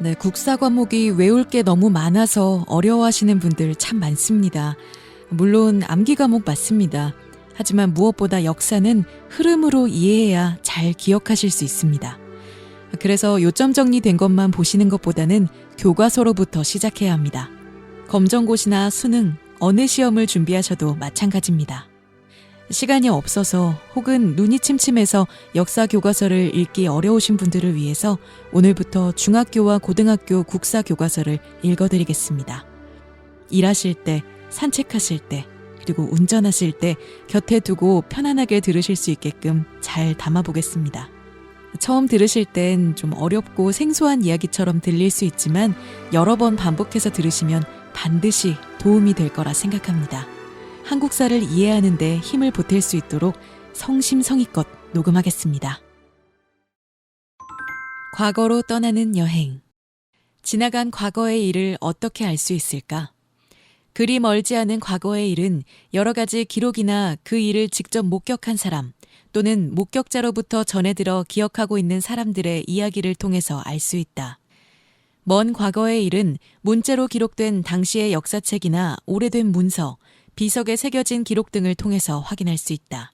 네, 국사 과목이 외울 게 너무 많아서 어려워하시는 분들 참 많습니다. 물론 암기 과목 맞습니다. 하지만 무엇보다 역사는 흐름으로 이해해야 잘 기억하실 수 있습니다. 그래서 요점 정리된 것만 보시는 것보다는 교과서로부터 시작해야 합니다. 검정고시나 수능, 어느 시험을 준비하셔도 마찬가지입니다. 시간이 없어서 혹은 눈이 침침해서 역사 교과서를 읽기 어려우신 분들을 위해서 오늘부터 중학교와 고등학교 국사 교과서를 읽어드리겠습니다. 일하실 때, 산책하실 때, 그리고 운전하실 때 곁에 두고 편안하게 들으실 수 있게끔 잘 담아보겠습니다. 처음 들으실 땐 좀 어렵고 생소한 이야기처럼 들릴 수 있지만 여러 번 반복해서 들으시면 반드시 도움이 될 거라 생각합니다. 한국사를 이해하는 데 힘을 보탤 수 있도록 성심성의껏 녹음하겠습니다. 과거로 떠나는 여행. 지나간 과거의 일을 어떻게 알 수 있을까? 그리 멀지 않은 과거의 일은 여러 가지 기록이나 그 일을 직접 목격한 사람 또는 목격자로부터 전해 들어 기억하고 있는 사람들의 이야기를 통해서 알 수 있다. 먼 과거의 일은 문자로 기록된 당시의 역사책이나 오래된 문서, 비석에 새겨진 기록 등을 통해서 확인할 수 있다.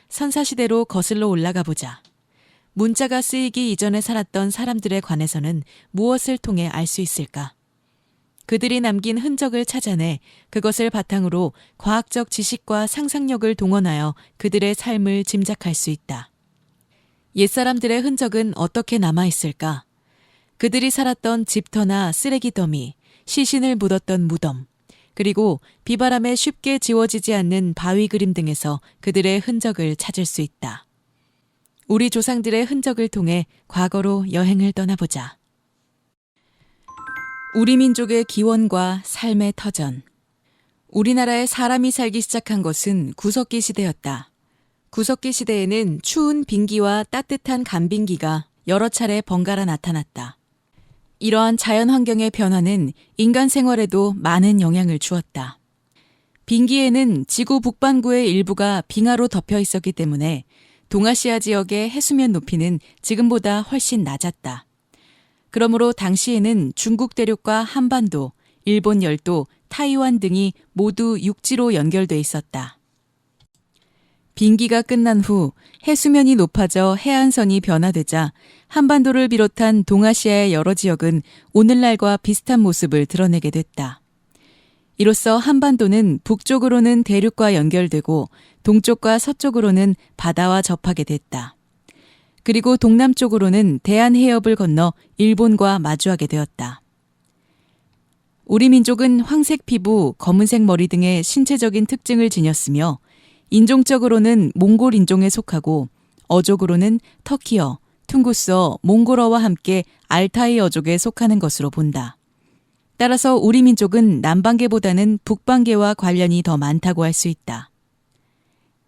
선사시대로 거슬러 올라가 보자. 문자가 쓰이기 이전에 살았던 사람들에 관해서는 무엇을 통해 알 수 있을까? 그들이 남긴 흔적을 찾아내 그것을 바탕으로 과학적 지식과 상상력을 동원하여 그들의 삶을 짐작할 수 있다. 옛사람들의 흔적은 어떻게 남아있을까? 그들이 살았던 집터나 쓰레기 더미, 시신을 묻었던 무덤, 그리고 비바람에 쉽게 지워지지 않는 바위 그림 등에서 그들의 흔적을 찾을 수 있다. 우리 조상들의 흔적을 통해 과거로 여행을 떠나보자. 우리 민족의 기원과 삶의 터전. 우리나라에 사람이 살기 시작한 것은 구석기 시대였다. 구석기 시대에는 추운 빙기와 따뜻한 간빙기가 여러 차례 번갈아 나타났다. 이러한 자연 환경의 변화는 인간 생활에도 많은 영향을 주었다. 빙기에는 지구 북반구의 일부가 빙하로 덮여 있었기 때문에 동아시아 지역의 해수면 높이는 지금보다 훨씬 낮았다. 그러므로 당시에는 중국 대륙과 한반도, 일본 열도, 타이완 등이 모두 육지로 연결돼 있었다. 빙기가 끝난 후 해수면이 높아져 해안선이 변화되자 한반도를 비롯한 동아시아의 여러 지역은 오늘날과 비슷한 모습을 드러내게 됐다. 이로써 한반도는 북쪽으로는 대륙과 연결되고 동쪽과 서쪽으로는 바다와 접하게 됐다. 그리고 동남쪽으로는 대한해협을 건너 일본과 마주하게 되었다. 우리 민족은 황색 피부, 검은색 머리 등의 신체적인 특징을 지녔으며 인종적으로는 몽골 인종에 속하고 어족으로는 터키어, 퉁구스어, 몽골어와 함께 알타이 어족에 속하는 것으로 본다. 따라서 우리 민족은 남방계보다는 북방계와 관련이 더 많다고 할 수 있다.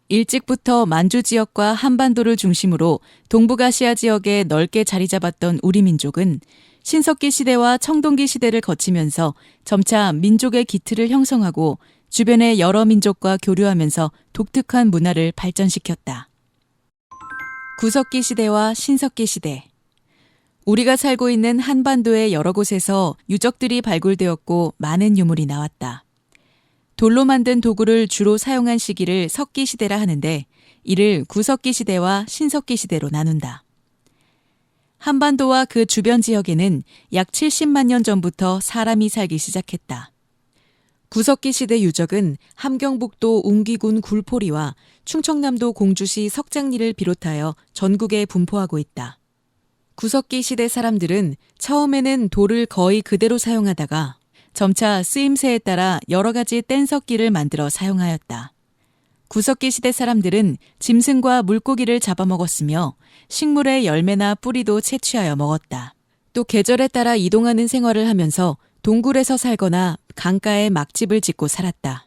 일찍부터 만주 지역과 한반도를 중심으로 동북아시아 지역에 넓게 자리 잡았던 우리 민족은 신석기 시대와 청동기 시대를 거치면서 점차 민족의 기틀을 형성하고 주변의 여러 민족과 교류하면서 독특한 문화를 발전시켰다. 구석기 시대와 신석기 시대. 우리가 살고 있는 한반도의 여러 곳에서 유적들이 발굴되었고 많은 유물이 나왔다. 돌로 만든 도구를 주로 사용한 시기를 석기 시대라 하는데 이를 구석기 시대와 신석기 시대로 나눈다. 한반도와 그 주변 지역에는 약 70만 년 전부터 사람이 살기 시작했다. 구석기 시대 유적은 함경북도 웅기군 굴포리와 충청남도 공주시 석장리를 비롯하여 전국에 분포하고 있다. 구석기 시대 사람들은 처음에는 돌을 거의 그대로 사용하다가 점차 쓰임새에 따라 여러 가지 뗀석기를 만들어 사용하였다. 구석기 시대 사람들은 짐승과 물고기를 잡아먹었으며 식물의 열매나 뿌리도 채취하여 먹었다. 또 계절에 따라 이동하는 생활을 하면서 동굴에서 살거나 강가에 막집을 짓고 살았다.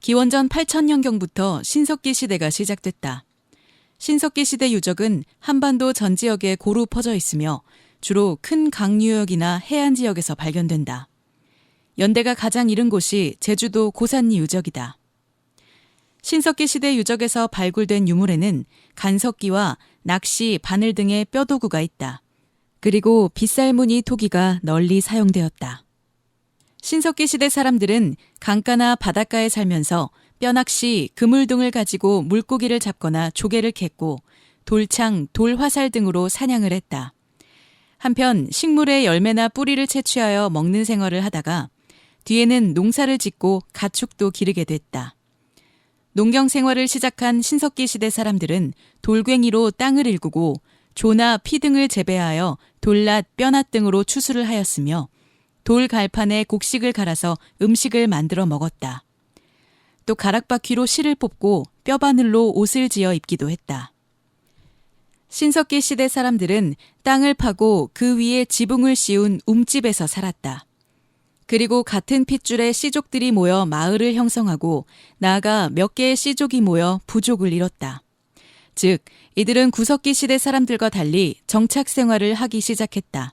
기원전 8000년경부터 신석기 시대가 시작됐다. 신석기 시대 유적은 한반도 전 지역에 고루 퍼져 있으며 주로 큰 강유역이나 해안 지역에서 발견된다. 연대가 가장 이른 곳이 제주도 고산리 유적이다. 신석기 시대 유적에서 발굴된 유물에는 간석기와 낚시, 바늘 등의 뼈도구가 있다. 그리고 빗살무늬 토기가 널리 사용되었다. 신석기 시대 사람들은 강가나 바닷가에 살면서 뼈낚시, 그물 등을 가지고 물고기를 잡거나 조개를 캤고 돌창, 돌화살 등으로 사냥을 했다. 한편 식물의 열매나 뿌리를 채취하여 먹는 생활을 하다가 뒤에는 농사를 짓고 가축도 기르게 됐다. 농경 생활을 시작한 신석기 시대 사람들은 돌괭이로 땅을 일구고 조나 피 등을 재배하여 돌낫, 뼈낫 등으로 추수를 하였으며 돌 갈판에 곡식을 갈아서 음식을 만들어 먹었다. 또 가락바퀴로 실을 뽑고 뼈바늘로 옷을 지어 입기도 했다. 신석기 시대 사람들은 땅을 파고 그 위에 지붕을 씌운 움집에서 살았다. 그리고 같은 핏줄의 씨족들이 모여 마을을 형성하고 나아가 몇 개의 씨족이 모여 부족을 이뤘다. 즉, 이들은 구석기 시대 사람들과 달리 정착 생활을 하기 시작했다.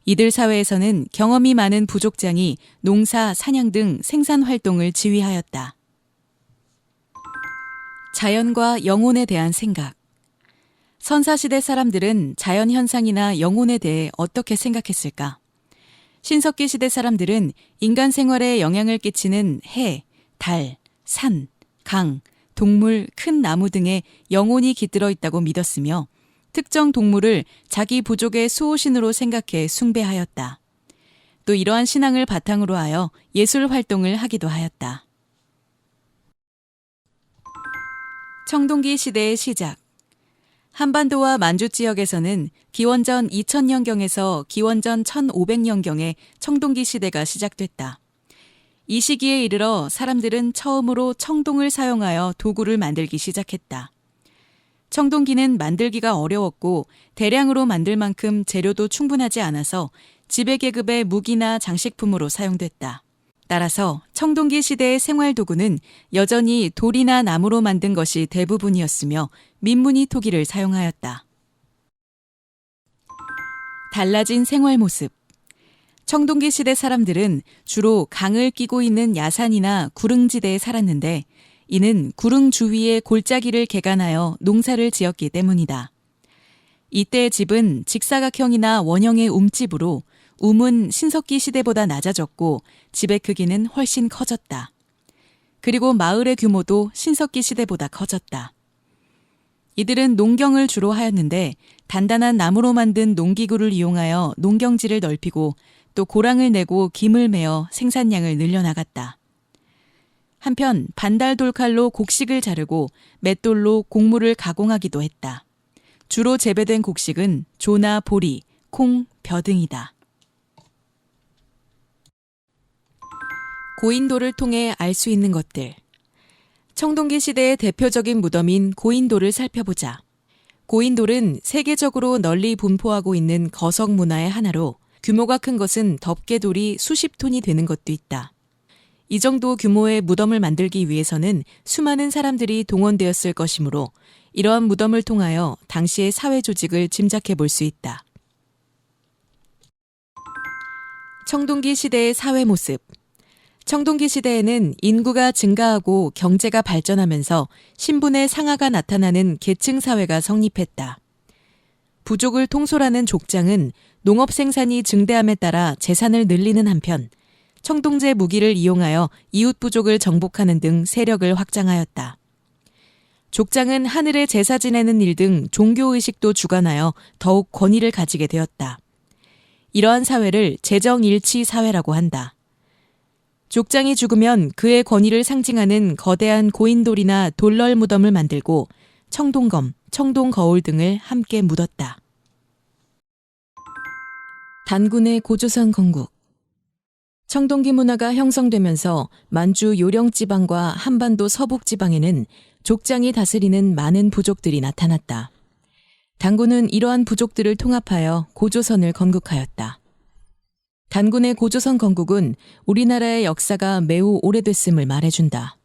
이들 사회에서는 경험이 많은 부족장이 농사, 사냥 등 생산 활동을 지휘하였다. 자연과 영혼에 대한 생각. 선사시대 사람들은 자연 현상이나 영혼에 대해 어떻게 생각했을까? 신석기 시대 사람들은 인간 생활에 영향을 끼치는 해, 달, 산, 강, 동물, 큰 나무 등에 영혼이 깃들어 있다고 믿었으며 특정 동물을 자기 부족의 수호신으로 생각해 숭배하였다. 또 이러한 신앙을 바탕으로 하여 예술 활동을 하기도 하였다. 청동기 시대의 시작. 한반도와 만주 지역에서는 기원전 2000년경에서 기원전 1500년경에 청동기 시대가 시작됐다. 이 시기에 이르러 사람들은 처음으로 청동을 사용하여 도구를 만들기 시작했다. 청동기는 만들기가 어려웠고 대량으로 만들 만큼 재료도 충분하지 않아서 지배계급의 무기나 장식품으로 사용됐다. 따라서 청동기 시대의 생활도구는 여전히 돌이나 나무로 만든 것이 대부분이었으며 민무늬 토기를 사용하였다. 달라진 생활 모습. 청동기 시대 사람들은 주로 강을 끼고 있는 야산이나 구릉지대에 살았는데 이는 구릉 주위에 골짜기를 개간하여 농사를 지었기 때문이다. 이때의 집은 직사각형이나 원형의 움집으로 움은 신석기 시대보다 낮아졌고 집의 크기는 훨씬 커졌다. 그리고 마을의 규모도 신석기 시대보다 커졌다. 이들은 농경을 주로 하였는데 단단한 나무로 만든 농기구를 이용하여 농경지를 넓히고 또 고랑을 내고 김을 메어 생산량을 늘려나갔다. 한편 반달 돌칼로 곡식을 자르고 맷돌로 곡물을 가공하기도 했다. 주로 재배된 곡식은 조나 보리, 콩, 벼 등이다. 고인돌을 통해 알 수 있는 것들. 청동기 시대의 대표적인 무덤인 고인돌을 살펴보자. 고인돌은 세계적으로 널리 분포하고 있는 거석 문화의 하나로 규모가 큰 것은 덮개돌이 수십 톤이 되는 것도 있다. 이 정도 규모의 무덤을 만들기 위해서는 수많은 사람들이 동원되었을 것이므로 이러한 무덤을 통하여 당시의 사회 조직을 짐작해 볼 수 있다. 청동기 시대의 사회 모습. 청동기 시대에는 인구가 증가하고 경제가 발전하면서 신분의 상하가 나타나는 계층 사회가 성립했다. 부족을 통솔하는 족장은 농업 생산이 증대함에 따라 재산을 늘리는 한편 청동제 무기를 이용하여 이웃 부족을 정복하는 등 세력을 확장하였다. 족장은 하늘에 제사 지내는 일 등 종교의식도 주관하여 더욱 권위를 가지게 되었다. 이러한 사회를 재정일치 사회라고 한다. 족장이 죽으면 그의 권위를 상징하는 거대한 고인돌이나 돌널 무덤을 만들고 청동검, 청동거울 등을 함께 묻었다. 단군의 고조선 건국. 청동기 문화가 형성되면서 만주 요령지방과 한반도 서북지방에는 족장이 다스리는 많은 부족들이 나타났다. 단군은 이러한 부족들을 통합하여 고조선을 건국하였다. 단군의 고조선 건국은 우리나라의 역사가 매우 오래됐음을 말해준다.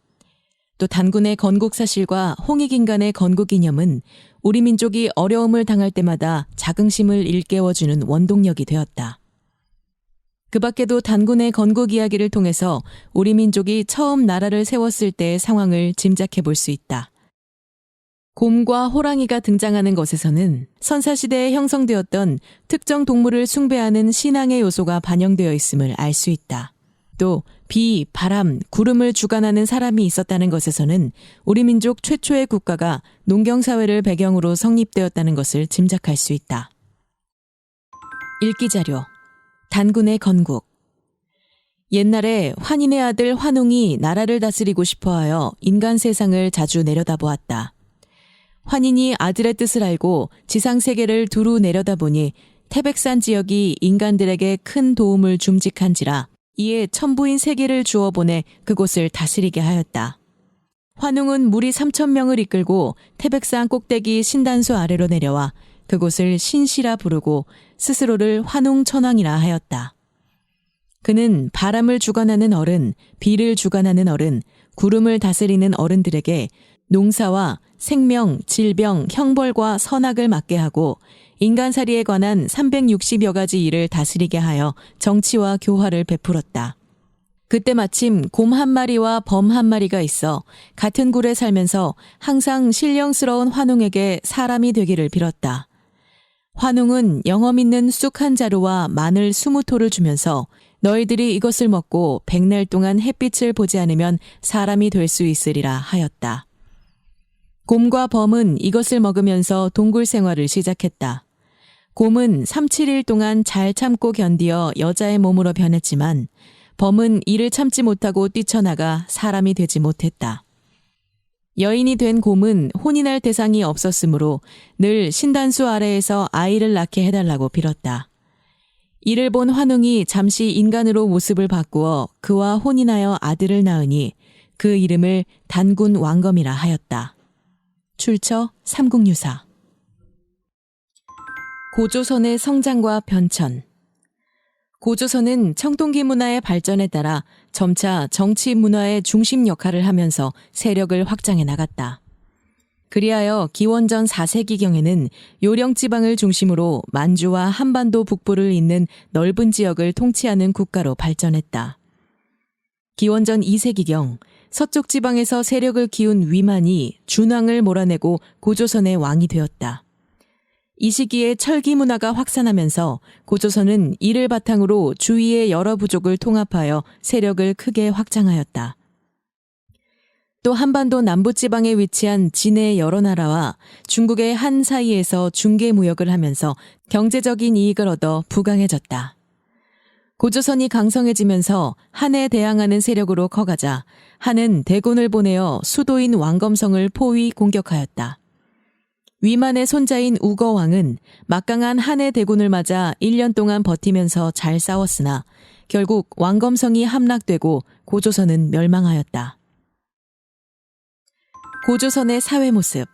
또 단군의 건국 사실과 홍익인간의 건국 이념은 우리 민족이 어려움을 당할 때마다 자긍심을 일깨워주는 원동력이 되었다. 그 밖에도 단군의 건국 이야기를 통해서 우리 민족이 처음 나라를 세웠을 때의 상황을 짐작해 볼 수 있다. 곰과 호랑이가 등장하는 것에서는 선사시대에 형성되었던 특정 동물을 숭배하는 신앙의 요소가 반영되어 있음을 알 수 있다. 또 비, 바람, 구름을 주관하는 사람이 있었다는 것에서는 우리 민족 최초의 국가가 농경사회를 배경으로 성립되었다는 것을 짐작할 수 있다. 읽기자료 단군의 건국. 옛날에 환인의 아들 환웅이 나라를 다스리고 싶어하여 인간 세상을 자주 내려다보았다. 환인이 아들의 뜻을 알고 지상세계를 두루 내려다보니 태백산 지역이 인간들에게 큰 도움을 줌직한지라 이에 천부인 세계를 주어 보내 그곳을 다스리게 하였다. 환웅은 무리 3,000명을 이끌고 태백산 꼭대기 신단수 아래로 내려와 그곳을 신시라 부르고 스스로를 환웅천왕이라 하였다. 그는 바람을 주관하는 어른, 비를 주관하는 어른, 구름을 다스리는 어른들에게 농사와 생명, 질병, 형벌과 선악을 맡게 하고 인간살이에 관한 360여 가지 일을 다스리게 하여 정치와 교화를 베풀었다. 그때 마침 곰 한 마리와 범 한 마리가 있어 같은 굴에 살면서 항상 신령스러운 환웅에게 사람이 되기를 빌었다. 환웅은 영험 있는 쑥 한 자루와 마늘 20토를 주면서 너희들이 이것을 먹고 100날 동안 햇빛을 보지 않으면 사람이 될 수 있으리라 하였다. 곰과 범은 이것을 먹으면서 동굴 생활을 시작했다. 곰은 3, 7일 동안 잘 참고 견디어 여자의 몸으로 변했지만 범은 이를 참지 못하고 뛰쳐나가 사람이 되지 못했다. 여인이 된 곰은 혼인할 대상이 없었으므로 늘 신단수 아래에서 아이를 낳게 해달라고 빌었다. 이를 본 환웅이 잠시 인간으로 모습을 바꾸어 그와 혼인하여 아들을 낳으니 그 이름을 단군 왕검이라 하였다. 출처 삼국유사. 고조선의 성장과 변천. 고조선은 청동기 문화의 발전에 따라 점차 정치 문화의 중심 역할을 하면서 세력을 확장해 나갔다. 그리하여 기원전 4세기경에는 요령지방을 중심으로 만주와 한반도 북부를 잇는 넓은 지역을 통치하는 국가로 발전했다. 기원전 2세기경 서쪽 지방에서 세력을 키운 위만이 준왕을 몰아내고 고조선의 왕이 되었다. 이 시기에 철기 문화가 확산하면서 고조선은 이를 바탕으로 주위의 여러 부족을 통합하여 세력을 크게 확장하였다. 또 한반도 남부지방에 위치한 진의 여러 나라와 중국의 한 사이에서 중개무역을 하면서 경제적인 이익을 얻어 부강해졌다. 고조선이 강성해지면서 한에 대항하는 세력으로 커가자 한은 대군을 보내어 수도인 왕검성을 포위 공격하였다. 위만의 손자인 우거왕은 막강한 한의 대군을 맞아 1년 동안 버티면서 잘 싸웠으나 결국 왕검성이 함락되고 고조선은 멸망하였다. 고조선의 사회 모습.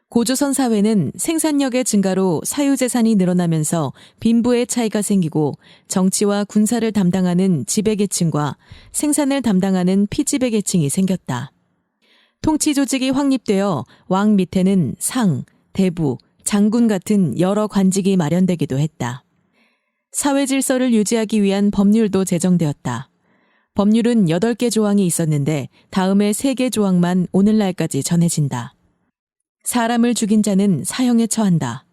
고조선 사회는 생산력의 증가로 사유재산이 늘어나면서 빈부의 차이가 생기고 정치와 군사를 담당하는 지배계층과 생산을 담당하는 피지배계층이 생겼다. 통치 조직이 확립되어 왕 밑에는 상, 대부, 장군 같은 여러 관직이 마련되기도 했다. 사회 질서를 유지하기 위한 법률도 제정되었다. 법률은 8개 조항이 있었는데 다음에 3개 조항만 오늘날까지 전해진다. 사람을 죽인 자는 사형에 처한다.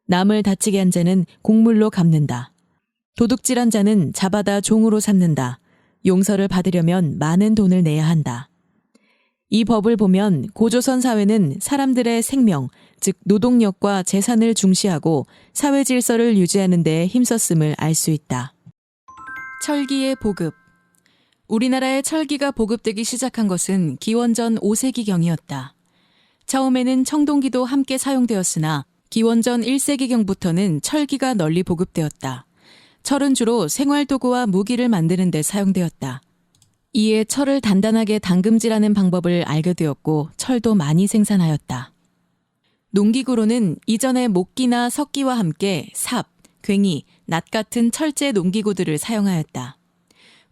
남을 다치게 한 자는 곡물로 갚는다. 도둑질한 자는 잡아다 종으로 삼는다. 용서를 받으려면 많은 돈을 내야 한다. 이 법을 보면 고조선 사회는 사람들의 생명, 즉 노동력과 재산을 중시하고 사회 질서를 유지하는 데 힘썼음을 알 수 있다. 철기의 보급. 우리나라에 철기가 보급되기 시작한 것은 기원전 5세기경이었다. 처음에는 청동기도 함께 사용되었으나 기원전 1세기경부터는 철기가 널리 보급되었다. 철은 주로 생활도구와 무기를 만드는 데 사용되었다. 이에 철을 단단하게 담금질하는 방법을 알게 되었고 철도 많이 생산하였다. 농기구로는 이전에 목기나 석기와 함께 삽, 괭이, 낫 같은 철제 농기구들을 사용하였다.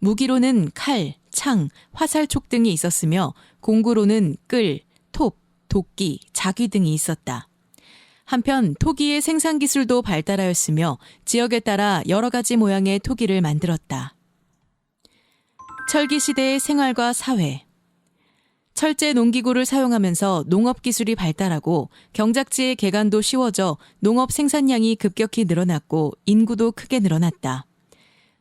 무기로는 칼, 창, 화살촉 등이 있었으며 공구로는 끌, 톱, 도끼, 자귀 등이 있었다. 한편 토기의 생산 기술도 발달하였으며 지역에 따라 여러 가지 모양의 토기를 만들었다. 철기 시대의 생활과 사회. 철제 농기구를 사용하면서 농업 기술이 발달하고 경작지의 개간도 쉬워져 농업 생산량이 급격히 늘어났고 인구도 크게 늘어났다.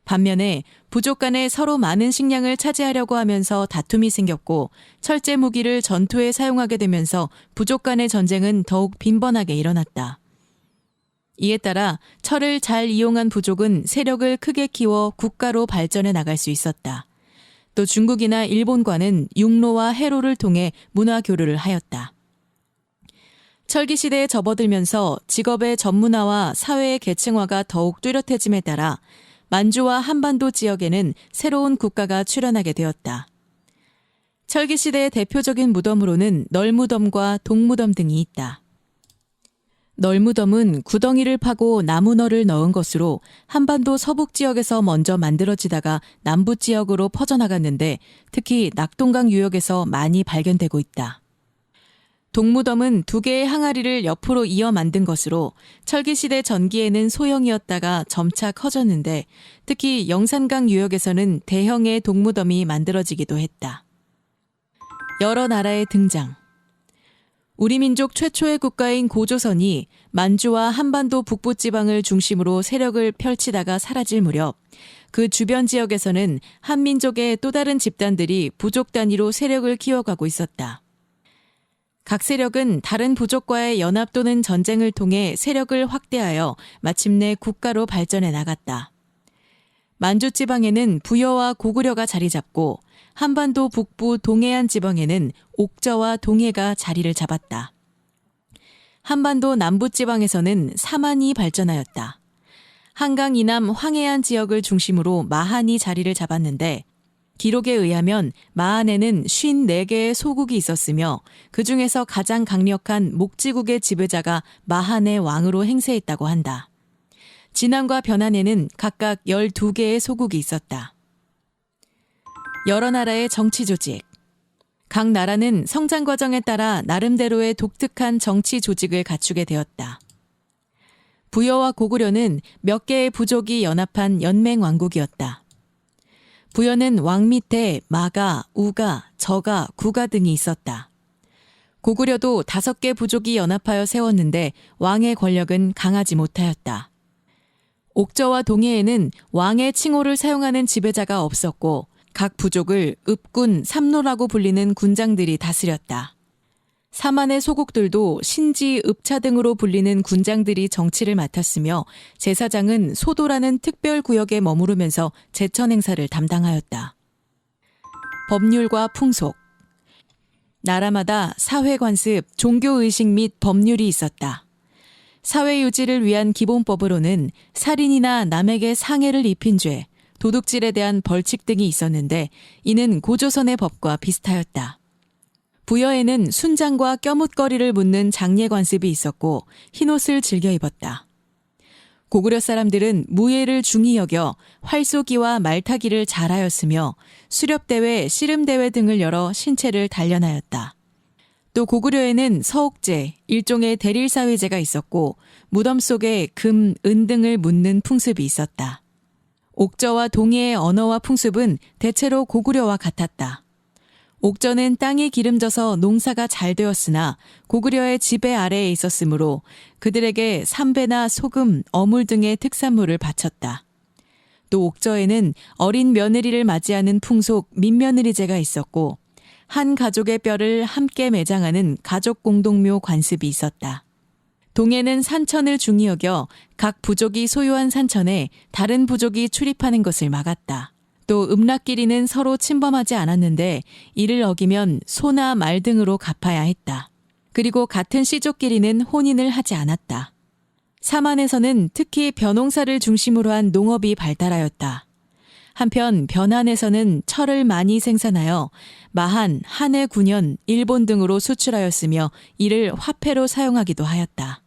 반면에 부족 간에 서로 많은 식량을 차지하려고 하면서 다툼이 생겼고 철제 무기를 전투에 사용하게 되면서 부족 간의 전쟁은 더욱 빈번하게 일어났다. 이에 따라 철을 잘 이용한 부족은 세력을 크게 키워 국가로 발전해 나갈 수 있었다. 또 중국이나 일본과는 육로와 해로를 통해 문화 교류를 하였다. 철기 시대에 접어들면서 직업의 전문화와 사회의 계층화가 더욱 뚜렷해짐에 따라 만주와 한반도 지역에는 새로운 국가가 출현하게 되었다. 철기 시대의 대표적인 무덤으로는 널무덤과 동무덤 등이 있다. 널무덤은 구덩이를 파고 나무너를 넣은 것으로 한반도 서북 지역에서 먼저 만들어지다가 남부 지역으로 퍼져나갔는데 특히 낙동강 유역에서 많이 발견되고 있다. 동무덤은 2개의 항아리를 옆으로 이어 만든 것으로 철기시대 전기에는 소형이었다가 점차 커졌는데 특히 영산강 유역에서는 대형의 동무덤이 만들어지기도 했다. 여러 나라의 등장. 우리 민족 최초의 국가인 고조선이 만주와 한반도 북부 지방을 중심으로 세력을 펼치다가 사라질 무렵 그 주변 지역에서는 한민족의 또 다른 집단들이 부족 단위로 세력을 키워가고 있었다. 각 세력은 다른 부족과의 연합 또는 전쟁을 통해 세력을 확대하여 마침내 국가로 발전해 나갔다. 만주 지방에는 부여와 고구려가 자리 잡고 한반도 북부 동해안 지방에는 옥저와 동해가 자리를 잡았다. 한반도 남부 지방에서는 사만이 발전하였다. 한강 이남 황해안 지역을 중심으로 마한이 자리를 잡았는데 기록에 의하면 마한에는 54개의 소국이 있었으며 그중에서 가장 강력한 목지국의 지배자가 마한의 왕으로 행세했다고 한다. 진안과 변안에는 각각 12개의 소국이 있었다. 여러 나라의 정치 조직. 각 나라는 성장 과정에 따라 나름대로의 독특한 정치 조직을 갖추게 되었다. 부여와 고구려는 몇 개의 부족이 연합한 연맹 왕국이었다. 부여는 왕 밑에 마가, 우가, 저가, 구가 등이 있었다. 고구려도 5개 부족이 연합하여 세웠는데 왕의 권력은 강하지 못하였다. 옥저와 동해에는 왕의 칭호를 사용하는 지배자가 없었고 각 부족을 읍군, 삼로라고 불리는 군장들이 다스렸다. 사만의 소국들도 신지, 읍차 등으로 불리는 군장들이 정치를 맡았으며 제사장은 소도라는 특별 구역에 머무르면서 제천 행사를 담당하였다. 법률과 풍속. 나라마다 사회 관습, 종교 의식 및 법률이 있었다. 사회 유지를 위한 기본법으로는 살인이나 남에게 상해를 입힌 죄, 도둑질에 대한 벌칙 등이 있었는데 이는 고조선의 법과 비슷하였다. 부여에는 순장과 껴묻거리를 묻는 장례 관습이 있었고 흰옷을 즐겨 입었다. 고구려 사람들은 무예를 중히 여겨 활쏘기와 말타기를 잘하였으며 수렵대회, 씨름대회 등을 열어 신체를 단련하였다. 또 고구려에는 서옥제, 일종의 대릴사회제가 있었고 무덤 속에 금, 은 등을 묻는 풍습이 있었다. 옥저와 동해의 언어와 풍습은 대체로 고구려와 같았다. 옥저는 땅이 기름져서 농사가 잘 되었으나 고구려의 지배 아래에 있었으므로 그들에게 삼배나 소금, 어물 등의 특산물을 바쳤다. 또 옥저에는 어린 며느리를 맞이하는 풍속 민며느리제가 있었고 한 가족의 뼈를 함께 매장하는 가족 공동묘 관습이 있었다. 동해는 산천을 중히 여겨 각 부족이 소유한 산천에 다른 부족이 출입하는 것을 막았다. 또 음락끼리는 서로 침범하지 않았는데 이를 어기면 소나 말 등으로 갚아야 했다. 그리고 같은 씨족끼리는 혼인을 하지 않았다. 사만에서는 특히 벼농사를 중심으로 한 농업이 발달하였다. 한편 변안에서는 철을 많이 생산하여 마한, 한해 9년, 일본 등으로 수출하였으며 이를 화폐로 사용하기도 하였다.